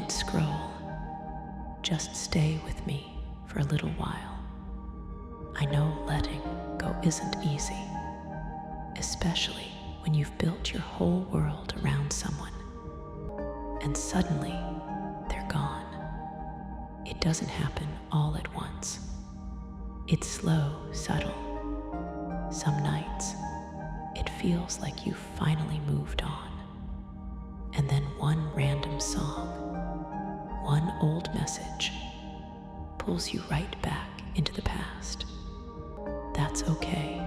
Don't scroll. Just stay with me for a little while. I know letting go isn't easy, especially when you've built your whole world around someone, and suddenly they're gone. It doesn't happen all at once. It's slow, subtle. Some nights, it feels like you've finally moved on. And then one random song, one old message, pulls you right back into the past. That's okay.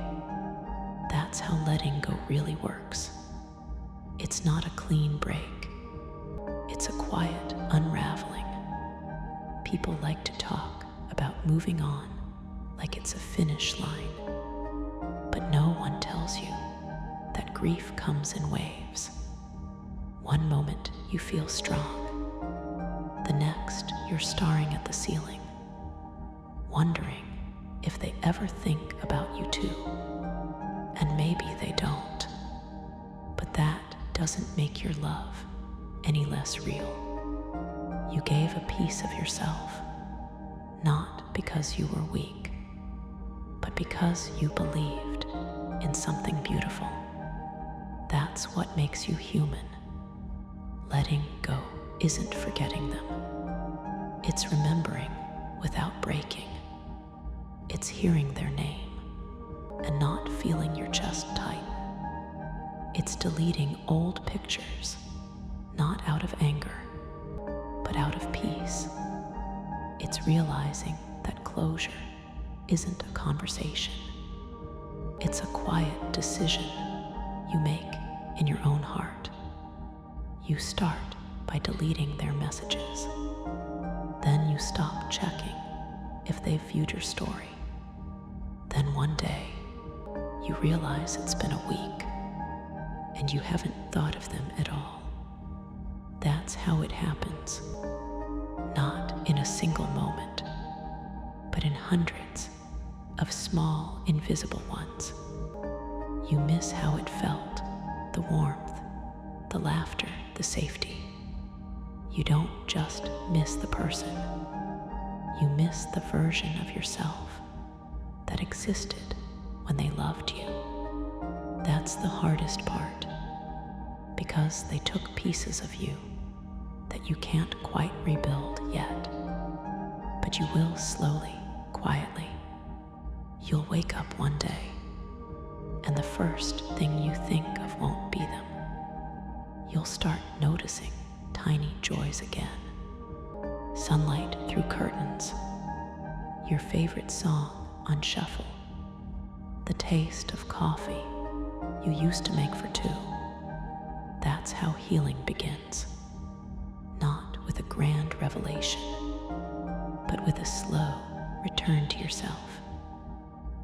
That's how letting go really works. It's not a clean break. It's a quiet unraveling. People like to talk about moving on like it's a finish line. But no one tells you that grief comes in waves. One moment you feel strong. The next you're staring at the ceiling, wondering if they ever think about you too. And maybe they don't. But that doesn't make your love any less real. You gave a piece of yourself, not because you were weak, but because you believed in something beautiful. That's what makes you human. Letting go isn't forgetting them. It's remembering without breaking. It's hearing their name and not feeling your chest tighten. It's deleting old pictures, not out of anger, but out of peace. It's realizing that closure isn't a conversation. It's a quiet decision you make in your own heart. You start by deleting their messages. Then you stop checking if they've viewed your story. Then one day, you realize it's been a week and you haven't thought of them at all. That's how it happens. Not in a single moment, but in hundreds of small, invisible ones. You miss how it felt, the warmth, the laughter, the safety. You don't just miss the person. You miss the version of yourself that existed when they loved you. That's the hardest part, because they took pieces of you that you can't quite rebuild yet. But you will slowly, quietly. You'll wake up one day, and the first thing you think of won't be them. You'll start noticing tiny joys again. Sunlight through curtains, your favorite song on shuffle, the taste of coffee you used to make for two. That's how healing begins. Not with a grand revelation, but with a slow return to yourself.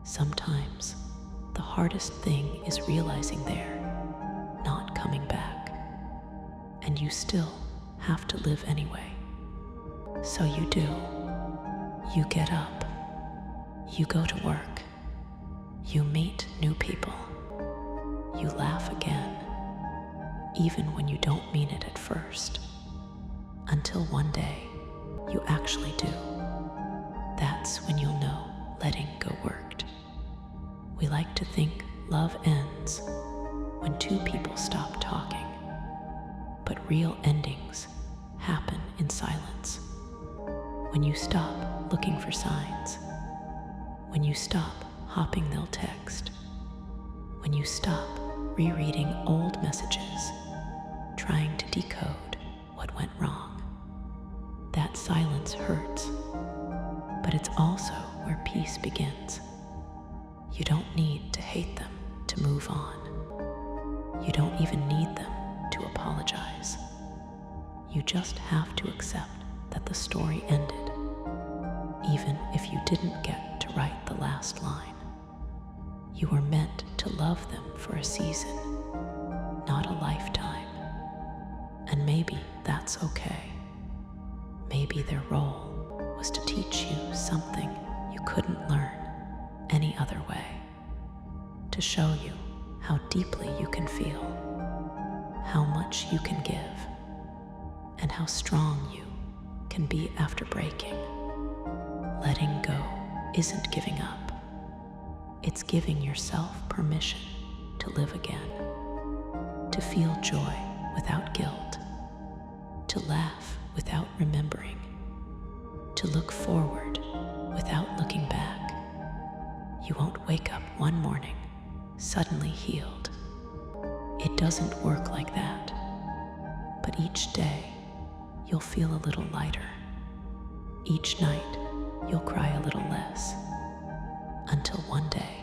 Sometimes the hardest thing is realizing they're not coming back, and you still have to live anyway. So you do. You get up. You go to work. You meet new people. You laugh again, even when you don't mean it at first. Until one day, you actually do. That's when you'll know letting go worked. We like to think love ends when two people stop talking, but real endings happen in silence. When you stop looking for signs, when you stop hoping they'll text, when you stop rereading old messages, trying to decode what went wrong. That silence hurts, but it's also where peace begins. You don't need to hate them to move on. You don't even need them to apologize. You just have to accept that the story ended, even if you didn't get to write the last line. You were meant to love them for a season, not a lifetime. And maybe that's okay. Maybe their role was to teach you something you couldn't learn any other way, to show you how deeply you can feel, how much you can give, and how strong you can be after breaking. Letting go isn't giving up. It's giving yourself permission to live again, to feel joy without guilt, to laugh without remembering, to look forward without looking back. You won't wake up one morning suddenly healed. It doesn't work like that. But each day, you'll feel a little lighter. Each night, you'll cry a little less. Until one day,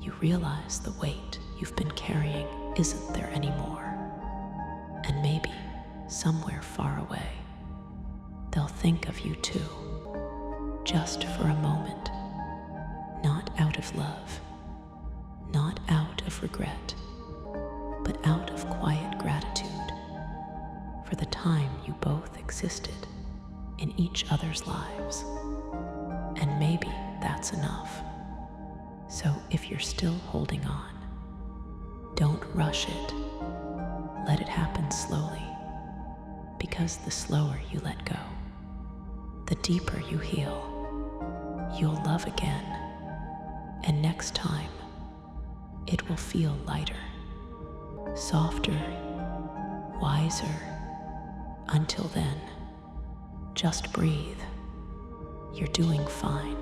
you realize the weight you've been carrying isn't there anymore. And maybe, somewhere far away, they'll think of you too, just for a moment. Not out of love, not out of regret, but out of quiet gratitude for the time you both existed in each other's lives. And maybe that's enough. So if you're still holding on, don't rush it. Let it happen slowly, because the slower you let go, the deeper you heal. You'll love again, and next time, it will feel lighter, softer, wiser. Until then, just breathe. You're doing fine.